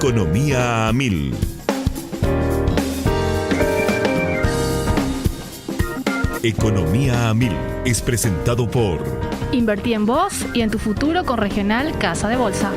Economía a Mil. Economía a Mil es presentado por Invertí en vos y en tu futuro con Regional Casa de Bolsa.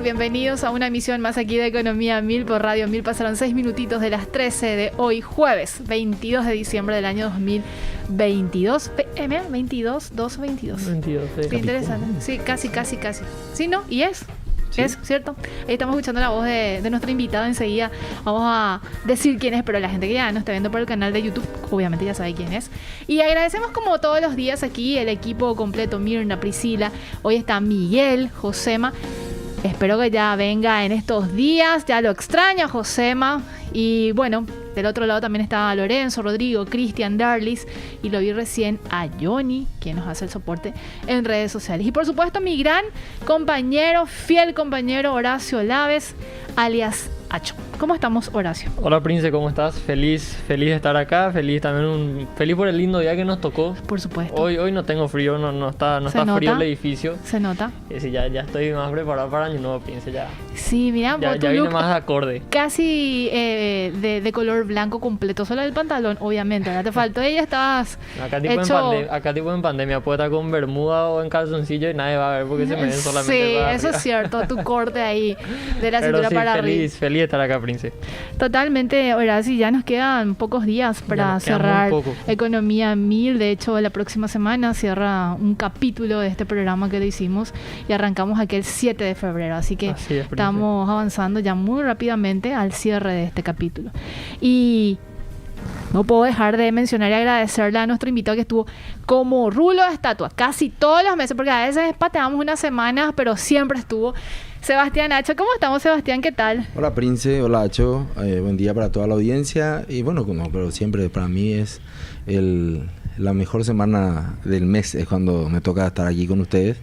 Bienvenidos a una emisión más aquí de Economía 1000 por Radio 1000. Pasaron 6 minutitos de las 13 de hoy, jueves 22 de diciembre del año 2022. ¿22? 22. 22, Qué interesante. Sí, casi. Sí, ¿no? Y es. ¿Sí? Es, ¿cierto? Ahí estamos escuchando la voz de nuestro invitado enseguida. Vamos a decir quién es, pero la gente que ya nos está viendo por el canal de YouTube, obviamente ya sabe quién es. Y agradecemos como todos los días aquí el equipo completo, Mirna, Priscila. Hoy está Miguel, Josema. Espero que ya venga en estos días, ya lo extraña Josema. Y bueno, del otro lado también está Lorenzo, Rodrigo, Cristian, Darlis. Y lo vi recién a Johnny, quien nos hace el soporte en redes sociales. Y por supuesto mi gran compañero, fiel compañero Horacio Laves, alias Acho. ¿Cómo estamos, Horacio? Hola, Prince, ¿cómo estás? Feliz de estar acá, feliz por el lindo día que nos tocó. Por supuesto. Hoy no tengo frío, no está frío el edificio. Se nota. Sí, ya estoy más preparado para Año Nuevo, Prince, ya. Sí, mira, ya vine más acorde. Casi de color blanco completo, solo el pantalón, obviamente. Ahora te faltó y ya estabas Acá tipo en pandemia, puedo estar con bermuda o en calzoncillo y nadie va a ver porque se me ven solamente. Sí, eso es cierto, tu corte ahí de la cintura para arriba. Feliz de estar acá, Prince. Totalmente, ahora sí, ya nos quedan pocos días para cerrar Economía 1000. De hecho, la próxima semana cierra un capítulo de este programa que le hicimos y arrancamos aquel 7 de febrero. Así que estamos avanzando ya muy rápidamente al cierre de este capítulo. Y no puedo dejar de mencionar y agradecerle a nuestro invitado que estuvo como rulo de estatua casi todos los meses, porque a veces pateamos unas semanas, pero siempre estuvo Sebastián Acho. ¿Cómo estamos, Sebastián? ¿Qué tal? Hola, Prince. Hola, Acho. Buen día para toda la audiencia. Y bueno, pero siempre para mí es la mejor semana del mes, es cuando me toca estar aquí con ustedes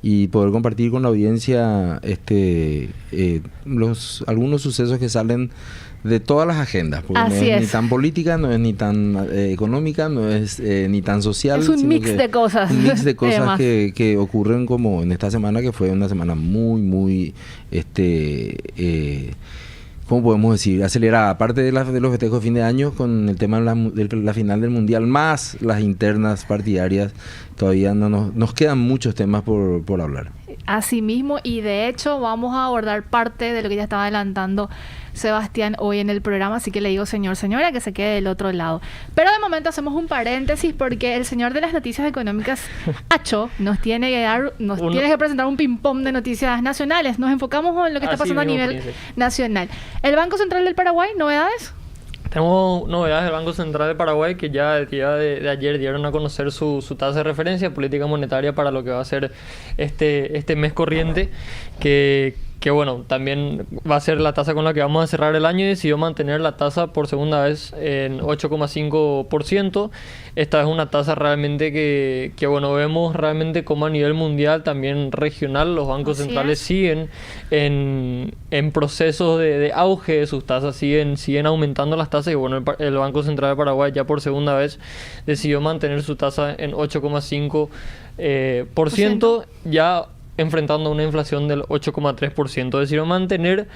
y poder compartir con la audiencia algunos sucesos que salen de todas las agendas, porque Así no es ni tan política, no es ni tan económica, no es ni tan social. Es un mix de cosas. Un mix de cosas que ocurren como en esta semana, que fue una semana muy, ¿cómo podemos decir? Acelerada. Aparte de los festejos de fin de año, con el tema de la final del Mundial, más las internas partidarias, todavía nos quedan muchos temas por hablar. Así mismo, y de hecho vamos a abordar parte de lo que ya estaba adelantando Sebastián hoy en el programa, así que le digo señora que se quede del otro lado. Pero de momento hacemos un paréntesis porque el señor de las noticias económicas, Acho, nos tiene que presentar un ping-pong de noticias nacionales. Nos enfocamos en lo que está pasando a nivel nacional. El Banco Central del Paraguay, ¿novedades? Tenemos novedades del Banco Central de Paraguay, que ya el día de ayer dieron a conocer su tasa de referencia política monetaria para lo que va a ser este mes corriente, que que bueno, también va a ser la tasa con la que vamos a cerrar el año, y decidió mantener la tasa por segunda vez en 8,5%. Esta es una tasa realmente que bueno, vemos realmente como a nivel mundial, también regional, los bancos centrales siguen en procesos de auge de sus tasas, siguen aumentando las tasas, y bueno, el Banco Central de Paraguay ya por segunda vez decidió mantener su tasa en 8,5%, ya enfrentando una inflación del 8,3%. Decidió mantener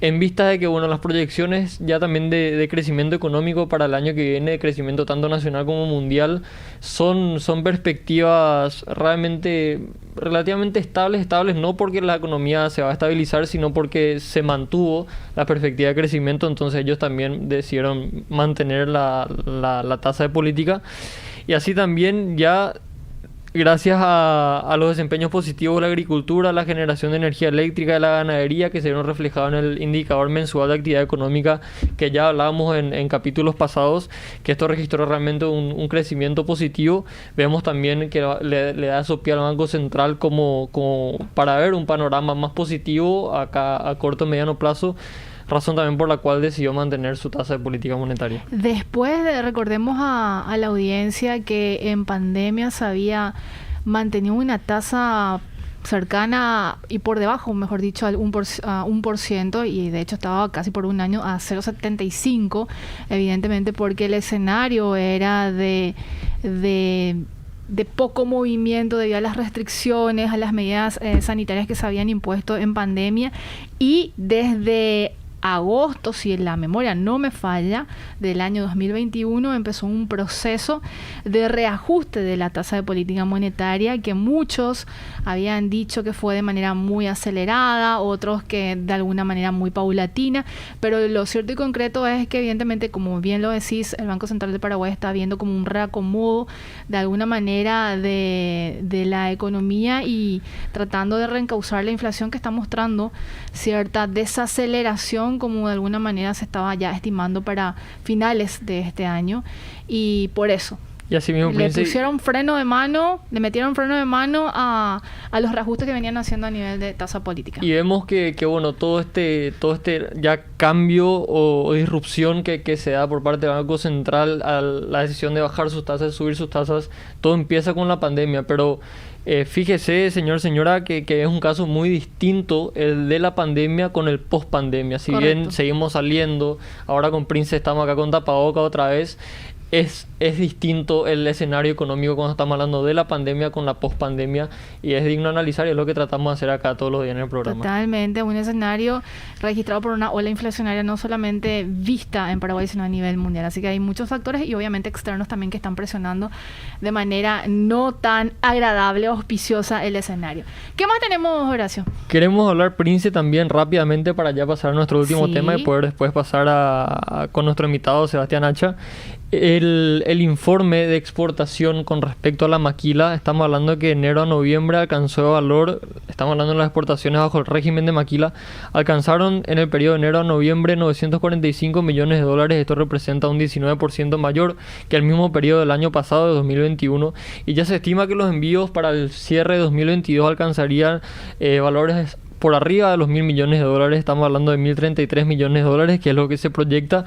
en vista de que bueno, las proyecciones ya también de crecimiento económico para el año que viene, de crecimiento tanto nacional como mundial, son perspectivas realmente relativamente estables, no porque la economía se va a estabilizar, sino porque se mantuvo la perspectiva de crecimiento. Entonces ellos también decidieron mantener la tasa de política, y así también ya gracias a los desempeños positivos de la agricultura, la generación de energía eléctrica, de la ganadería, que se vieron reflejados en el indicador mensual de actividad económica que ya hablábamos en capítulos pasados, que esto registró realmente un crecimiento positivo. Vemos también que le da eso pie al Banco Central como para ver un panorama más positivo acá a corto y mediano plazo, razón también por la cual decidió mantener su tasa de política monetaria. Recordemos a la audiencia que en pandemia se había mantenido una tasa cercana y por debajo, mejor dicho, al 1%, y de hecho estaba casi por un año a 0,75, evidentemente porque el escenario era de poco movimiento debido a las restricciones, a las medidas sanitarias que se habían impuesto en pandemia, y desde agosto, si la memoria no me falla, del año 2021 empezó un proceso de reajuste de la tasa de política monetaria, que muchos habían dicho que fue de manera muy acelerada, otros que de alguna manera muy paulatina, pero lo cierto y concreto es que evidentemente, como bien lo decís, el Banco Central de Paraguay está viendo como un reacomodo de alguna manera de la economía, y tratando de reencauzar la inflación que está mostrando cierta desaceleración, como de alguna manera se estaba ya estimando para finales de este año, y por eso y así mismo le metieron freno de mano a los reajustes que venían haciendo a nivel de tasa política. Y vemos que bueno, todo este ya cambio o disrupción que se da por parte del Banco Central a la decisión de bajar sus tasas, de subir sus tasas, todo empieza con la pandemia, pero fíjese, señora, que es un caso muy distinto el de la pandemia con el post-pandemia. Si Correcto. bien seguimos saliendo, ahora con Prince estamos acá con tapaboca otra vez, es distinto el escenario económico cuando estamos hablando de la pandemia con la post-pandemia, y es digno de analizar, y es lo que tratamos de hacer acá todos los días en el programa. Totalmente, un escenario registrado por una ola inflacionaria no solamente vista en Paraguay, sino a nivel mundial. Así que hay muchos factores, y obviamente externos también, que están presionando de manera no tan agradable o auspiciosa el escenario. ¿Qué más tenemos, Horacio? Queremos hablar, Prince, también rápidamente para ya pasar a nuestro último tema y poder después pasar con nuestro invitado Sebastián Hacha. El informe de exportación con respecto a la maquila, estamos hablando de que de enero a noviembre alcanzó valor, estamos hablando de las exportaciones bajo el régimen de maquila, alcanzaron en el periodo de enero a noviembre 945 millones de dólares. Esto representa un 19% mayor que el mismo periodo del año pasado, de 2021, y ya se estima que los envíos para el cierre de 2022 alcanzarían valores por arriba de los 1.000 millones de dólares. Estamos hablando de 1.033 millones de dólares, que es lo que se proyecta,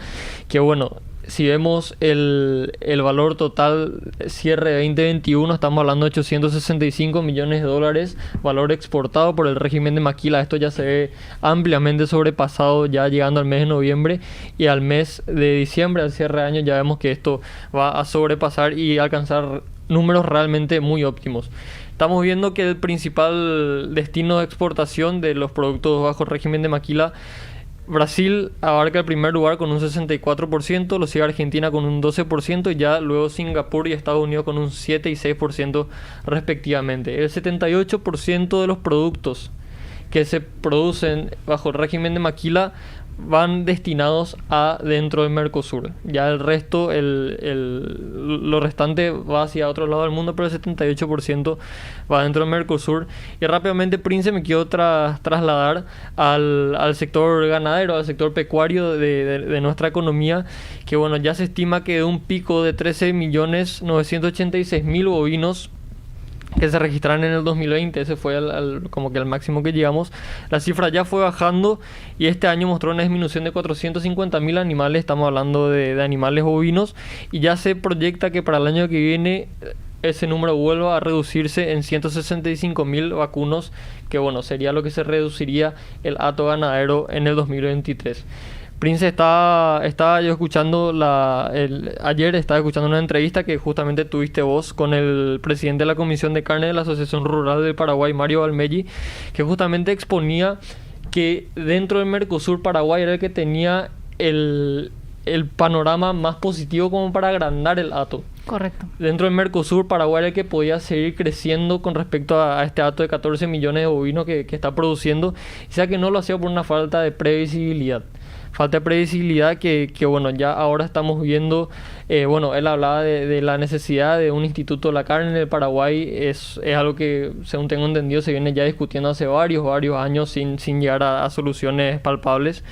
que bueno, si vemos el valor total cierre de 2021, estamos hablando de 865 millones de dólares, valor exportado por el régimen de maquila. Esto ya se ve ampliamente sobrepasado ya llegando al mes de noviembre, y al mes de diciembre, al cierre de año, ya vemos que esto va a sobrepasar y alcanzar números realmente muy óptimos. Estamos viendo que el principal destino de exportación de los productos bajo régimen de maquila, Brasil abarca el primer lugar con un 64%, lo sigue Argentina con un 12%, y ya luego Singapur y Estados Unidos con un 7 y 6% respectivamente. El 78% de los productos que se producen bajo el régimen de maquila van destinados a dentro del Mercosur. Ya el resto, lo restante va hacia otro lado del mundo, pero el 78% va dentro del Mercosur. Y rápidamente, Prince, me quiero trasladar al sector ganadero, al sector pecuario de nuestra economía, que bueno, ya se estima que de un pico de 13.986.000 bovinos que se registraron en el 2020, ese fue como que el máximo que llegamos. La cifra ya fue bajando y este año mostró una disminución de 450.000 animales, estamos hablando de animales bovinos, y ya se proyecta que para el año que viene ese número vuelva a reducirse en 165.000 vacunos, que bueno, sería lo que se reduciría el hato ganadero en el 2023. Prince, estaba yo escuchando ayer estaba escuchando una entrevista que justamente tuviste vos con el presidente de la Comisión de Carne de la Asociación Rural del Paraguay, Mario Valmelli, que justamente exponía que dentro del Mercosur Paraguay era el que tenía el panorama más positivo como para agrandar el hato. Correcto. Dentro del Mercosur, Paraguay era el que podía seguir creciendo con respecto a este hato de 14 millones de bovinos que está produciendo, o sea que no lo hacía por una falta de previsibilidad. Falta de previsibilidad que bueno, ya ahora estamos viendo, bueno, él hablaba de la necesidad de un instituto de la carne en el Paraguay, es algo que, según tengo entendido, se viene ya discutiendo hace varios años sin llegar a soluciones palpables.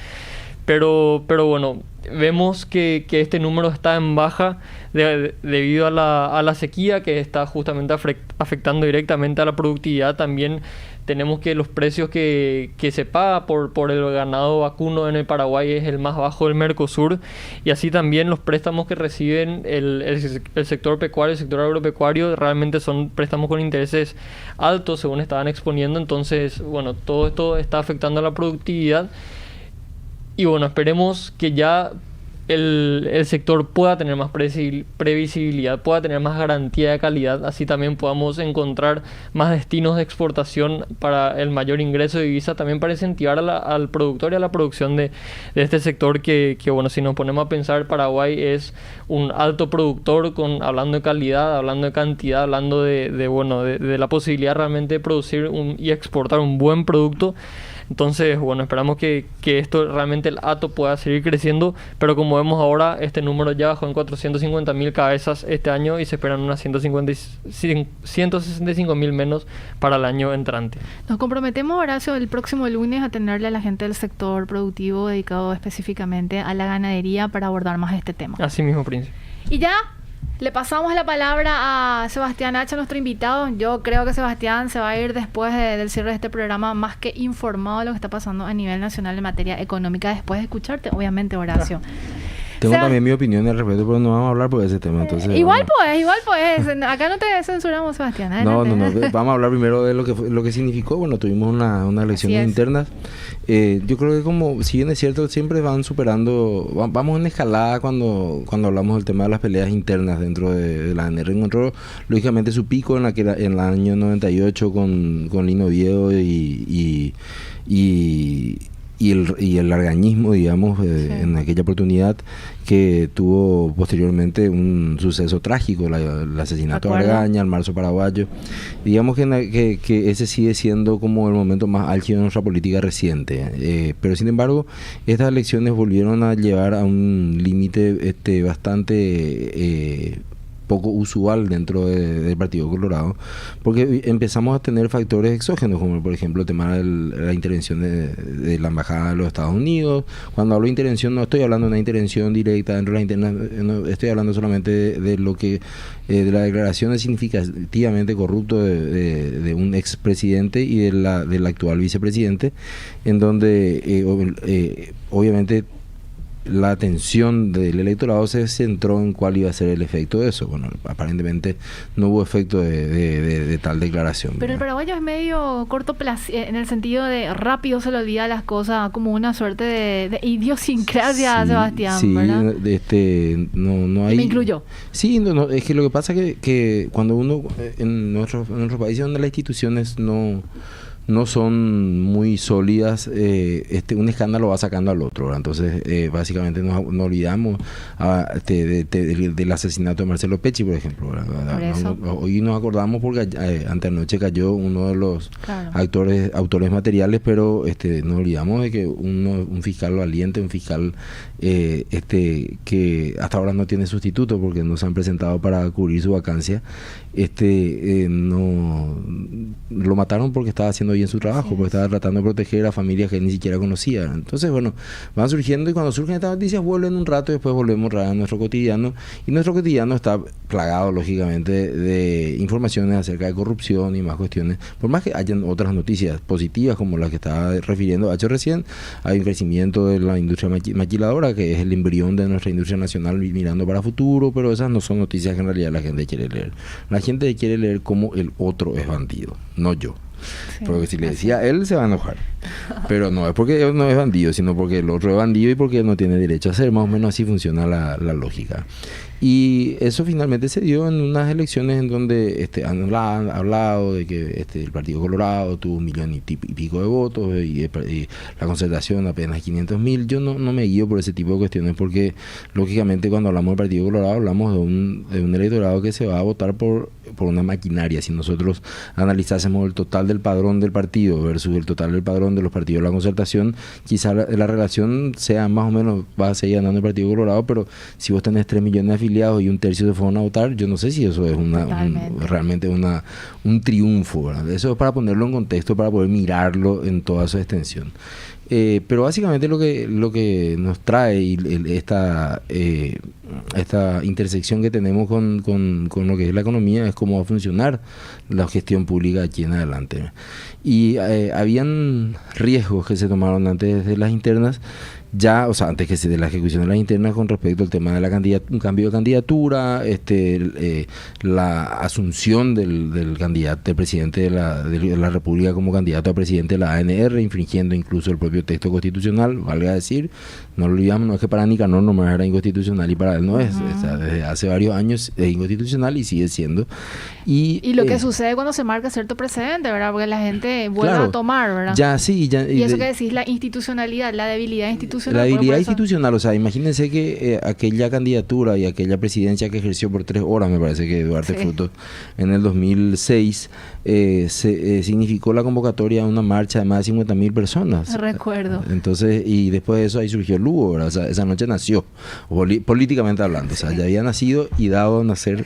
Pero bueno, vemos que este número está en baja debido a la sequía que está justamente afectando directamente a la productividad. También tenemos que los precios que se paga por el ganado vacuno en el Paraguay es el más bajo del Mercosur, y así también los préstamos que reciben el sector pecuario, el sector agropecuario, realmente son préstamos con intereses altos según estaban exponiendo. Entonces, bueno, todo esto está afectando a la productividad. Y bueno, esperemos que ya el sector pueda tener más previsibilidad, pueda tener más garantía de calidad, así también podamos encontrar más destinos de exportación para el mayor ingreso de divisa, también para incentivar al productor y a la producción de este sector que bueno, si nos ponemos a pensar, Paraguay es un alto productor, hablando de calidad, hablando de cantidad, hablando de la posibilidad realmente de producir y exportar un buen producto. Entonces, bueno, esperamos que esto realmente el hato pueda seguir creciendo, pero como vemos ahora, este número ya bajó en 450.000 cabezas este año y se esperan unas 165.000 menos para el año entrante. Nos comprometemos, Horacio, el próximo lunes a tenerle a la gente del sector productivo dedicado específicamente a la ganadería para abordar más este tema. Así mismo, Príncipe. Y ya le pasamos la palabra a Sebastián Hacha, nuestro invitado. Yo creo que Sebastián se va a ir después del cierre de este programa más que informado de lo que está pasando a nivel nacional en materia económica, después de escucharte, obviamente, Horacio. Tengo también mi opinión al respecto, pero no vamos a hablar por ese tema. Entonces, igual pues. Acá no te censuramos, Sebastián. No. Vamos a hablar primero de lo que significó. Bueno, tuvimos unas elecciones internas. Yo creo que, como si bien es cierto, siempre van superando, vamos en escalada cuando hablamos del tema de las peleas internas dentro de la ANR. Encontró lógicamente su pico en el año 98 con Lino Oviedo y el largañismo, digamos, en aquella oportunidad, que tuvo posteriormente un suceso trágico, el asesinato de Argaña, el marzo paraguayo. Digamos que ese sigue siendo como el momento más álgido de nuestra política reciente. Pero sin embargo, estas elecciones volvieron a llevar a un límite bastante poco usual dentro del Partido Colorado, porque empezamos a tener factores exógenos, como por ejemplo el tema de la intervención de la Embajada de los Estados Unidos. Cuando hablo de intervención, no estoy hablando de una intervención directa dentro de la interna, no estoy hablando solamente de lo que de la declaración de significativamente corrupto de un expresidente y del actual vicepresidente, en donde obviamente la atención del electorado se centró en cuál iba a ser el efecto de eso. Bueno, aparentemente no hubo efecto de tal declaración. Pero el paraguayo es medio en el sentido de rápido se le olvida las cosas, como una suerte de idiosincrasia, sí, Sebastián, ¿verdad? No hay... Me incluyo. Sí, es que lo que pasa es que cuando uno, en nuestros países donde las instituciones no son muy sólidas, un escándalo va sacando al otro, ¿verdad? Entonces, básicamente nos olvidamos del asesinato de Marcelo Pecci, por ejemplo, ¿verdad? Hoy nos acordamos porque anteanoche cayó uno de los autores materiales, pero nos olvidamos de que un fiscal valiente, un fiscal que hasta ahora no tiene sustituto porque no se han presentado para cubrir su vacancia, no lo mataron porque estaba haciendo bien su trabajo, porque estaba tratando de proteger a familias que él ni siquiera conocía. Entonces, bueno, van surgiendo, y cuando surgen estas noticias vuelven un rato y después volvemos a nuestro cotidiano. Y nuestro cotidiano está plagado, lógicamente, de informaciones acerca de corrupción y más cuestiones. Por más que hayan otras noticias positivas, como las que estaba refiriendo Hacho recién, hay un crecimiento de la industria maquiladora, que es el embrión de nuestra industria nacional mirando para futuro, pero esas no son noticias que en realidad la gente quiere leer. La gente quiere leer cómo el otro es bandido, no yo. Sí, porque si le decía a él, se va a enojar. Pero no es porque él no es bandido, sino porque el otro es bandido y porque él no tiene derecho a hacer. Más o menos así funciona la lógica. Y eso finalmente se dio en unas elecciones en donde han hablado de que el Partido Colorado tuvo 1 millón y pico de votos y la Concertación apenas 500.000. Yo no me guío por ese tipo de cuestiones, porque lógicamente cuando hablamos del Partido Colorado hablamos de un electorado que se va a votar por una maquinaria. Si nosotros analizásemos el total del padrón del partido versus el total del padrón de los partidos de la Concertación, quizá la relación sea más o menos, va a seguir ganando el Partido Colorado, pero si vos tenés 3 millones de afiliados y un tercio se fueron a votar, yo no sé si eso es realmente un triunfo, ¿verdad? Eso es para ponerlo en contexto, para poder mirarlo en toda su extensión. Pero básicamente lo que nos trae esta intersección que tenemos con lo que es la economía es cómo va a funcionar la gestión pública aquí en adelante. Y habían riesgos que se tomaron antes de las internas, antes de la ejecución de las internas, con respecto al tema de un cambio de candidatura, la asunción del presidente de la República como candidato a presidente de la ANR, infringiendo incluso el propio texto constitucional, valga decir, no lo olvidamos, no es que para Nicanor nomás era inconstitucional y para él no es, desde hace varios años es inconstitucional y sigue siendo. Y lo que sucede cuando se marca cierto precedente, ¿verdad? Porque la gente vuelve a tomar, ¿verdad? Y eso que decís, la institucionalidad, la debilidad institucional. La debilidad institucional, o sea, imagínense que aquella candidatura y aquella presidencia que ejerció por 3 horas, me parece que Duarte Frutos, en el 2006, significó la convocatoria a una marcha de más de 50.000 personas. Recuerdo. Entonces, y después de eso ahí surgió Lugo, ¿verdad? O sea, esa noche nació, políticamente hablando, o sea, ya había nacido y dado a nacer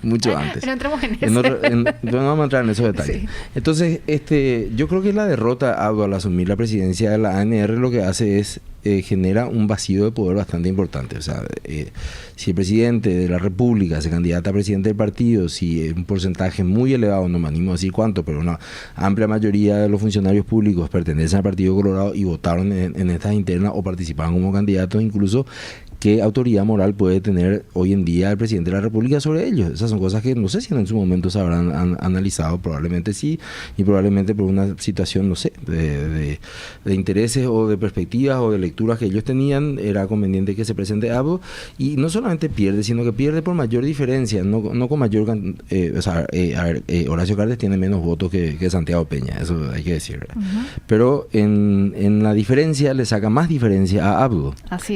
mucho antes. No entremos en eso. No vamos a entrar en esos detalles. Sí. Entonces, yo creo que la derrota Abdo al asumir la presidencia de la ANR lo que hace es genera un vacío de poder bastante importante. O sea, si el presidente de la República se candidata a presidente del partido, si un porcentaje muy elevado, no me animo a decir cuánto, pero una amplia mayoría de los funcionarios públicos pertenecen al Partido Colorado y votaron en estas internas o participaron como candidatos, incluso, ¿qué autoridad moral puede tener hoy en día el presidente de la República sobre ellos? Esas son cosas que no sé si en su momento se habrán analizado, probablemente sí, y probablemente por una situación, no sé, de intereses o de perspectivas o de lecturas que ellos tenían, era conveniente que se presente Abdo, y no solamente pierde, sino que pierde por mayor diferencia, no con mayor... Horacio Cartes tiene menos votos que Santiago Peña, eso hay que decir, pero en la diferencia le saca más diferencia a Abdo,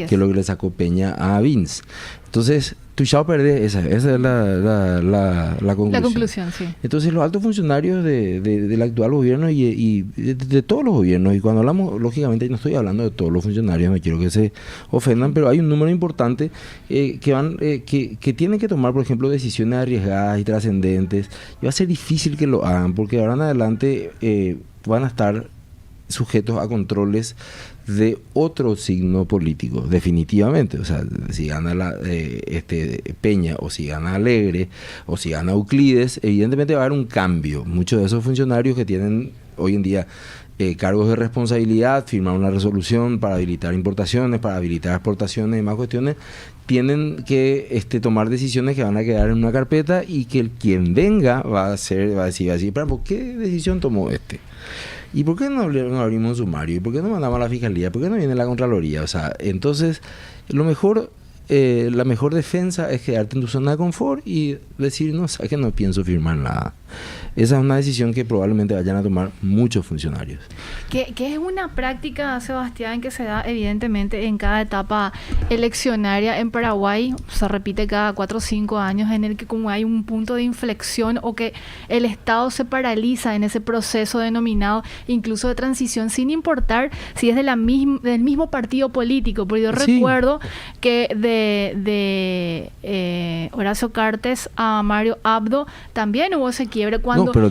que lo que le sacó Peña a Vince. Entonces, Tuchao perde, esa es la conclusión. La conclusión, sí. Entonces, los altos funcionarios del actual gobierno y de todos los gobiernos, y cuando hablamos, lógicamente no estoy hablando de todos los funcionarios, no quiero que se ofendan, pero hay un número importante que tienen que tomar, por ejemplo, decisiones arriesgadas y trascendentes, y va a ser difícil que lo hagan, porque ahora en adelante van a estar sujetos a controles de otro signo político, definitivamente. O sea, si gana Peña, o si gana Alegre, o si gana Euclides, evidentemente va a haber un cambio. Muchos de esos funcionarios que tienen hoy en día cargos de responsabilidad, firmar una resolución para habilitar importaciones, para habilitar exportaciones y más cuestiones, tienen que tomar decisiones que van a quedar en una carpeta, y que quien venga va a decir, pero ¿por qué decisión tomó este? ¿Y por qué no abrimos un sumario? ¿Y por qué no mandamos a la fiscalía? ¿Por qué no viene la Contraloría? O sea, entonces, la mejor defensa es quedarte en tu zona de confort y decir, no, sabes que no pienso firmar nada. Esa es una decisión que probablemente vayan a tomar muchos funcionarios. Que es una práctica, Sebastián, que se da evidentemente en cada etapa eleccionaria en Paraguay. Se repite cada 4 o 5 años, en el que como hay un punto de inflexión o que el Estado se paraliza en ese proceso denominado incluso de transición, sin importar si es del mismo partido político. Porque yo recuerdo que de de Horacio Cartes a Mario Abdo, también hubo ese quiebre cuando pero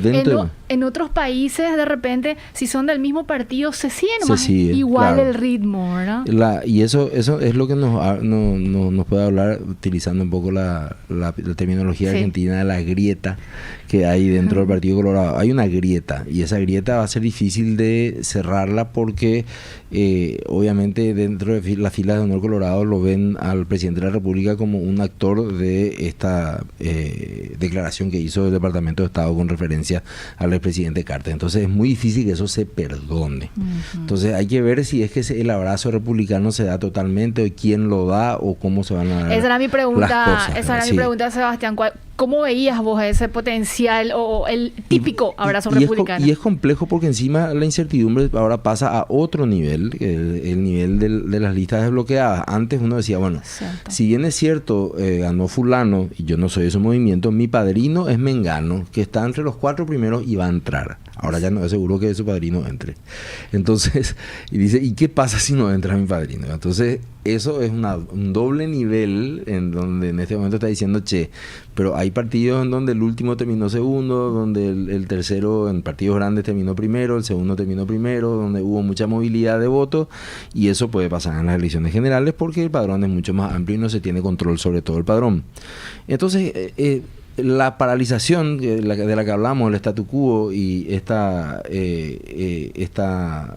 en otros países de repente, si son del mismo partido, se siguen igual claro. el ritmo, ¿verdad? Y eso es lo que nos puede hablar, utilizando un poco la terminología argentina, de la grieta que hay dentro del Partido Colorado. Hay una grieta, y esa grieta va a ser difícil de cerrarla porque obviamente dentro de las filas de Honor Colorado lo ven al presidente de la República como un actor de esta declaración que hizo el Departamento de Estado con referencia al expresidente Carter. Entonces es muy difícil que eso se perdone. Entonces hay que ver si es que el abrazo republicano se da totalmente, o quién lo da, o cómo se van a dar esa era mi pregunta, las cosas. Esa era mi pregunta, Sebastián. ¿Cómo veías vos ese potencial o el típico abrazo republicano? Y es complejo porque encima la incertidumbre ahora pasa a otro nivel, el nivel de las listas desbloqueadas. Antes uno decía, bueno, Cierto. si bien es cierto, ganó fulano, y yo no soy de ese movimiento, mi padrino es Mengano, que está entre los 4 primeros y va a entrar. Ahora ya no es seguro que su padrino entre. Entonces, y dice, ¿y qué pasa si no entra mi padrino? Entonces, eso es un doble nivel en donde en este momento está diciendo, pero hay partidos en donde el último terminó segundo, donde el tercero en partidos grandes terminó primero, el segundo terminó primero, donde hubo mucha movilidad de votos, y eso puede pasar en las elecciones generales porque el padrón es mucho más amplio y no se tiene control sobre todo el padrón. Entonces, la paralización de la que hablamos, el statu quo y esta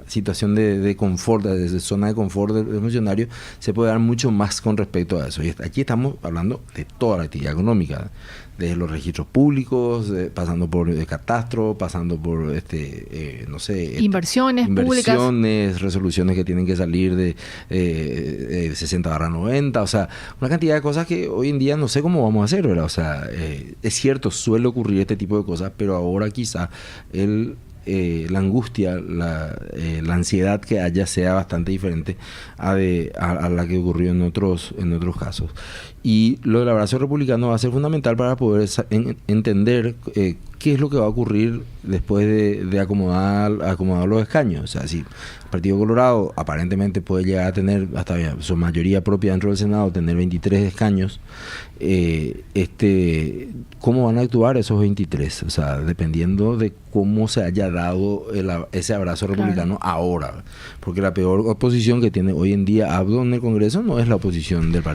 situación de confort, de zona de confort del funcionario, se puede dar mucho más con respecto a eso. Y aquí estamos hablando de toda la actividad económica, desde los registros públicos, pasando por el catastro, pasando por inversiones públicas, resoluciones que tienen que salir de 60/90, o sea, una cantidad de cosas que hoy en día no sé cómo vamos a hacer, ¿verdad? O sea, es cierto, suele ocurrir este tipo de cosas, pero ahora quizá la angustia, la ansiedad que haya sea bastante diferente a la que ocurrió en otros casos. Y lo del abrazo republicano va a ser fundamental para poder entender qué es lo que va a ocurrir después de acomodar los escaños. O sea, si el Partido Colorado aparentemente puede llegar a tener hasta su mayoría propia dentro del Senado, tener 23 escaños, ¿cómo van a actuar esos 23? O sea, dependiendo de cómo se haya dado ese abrazo republicano ahora. Porque la peor oposición que tiene hoy en día Abdo en el Congreso no es la oposición del Partido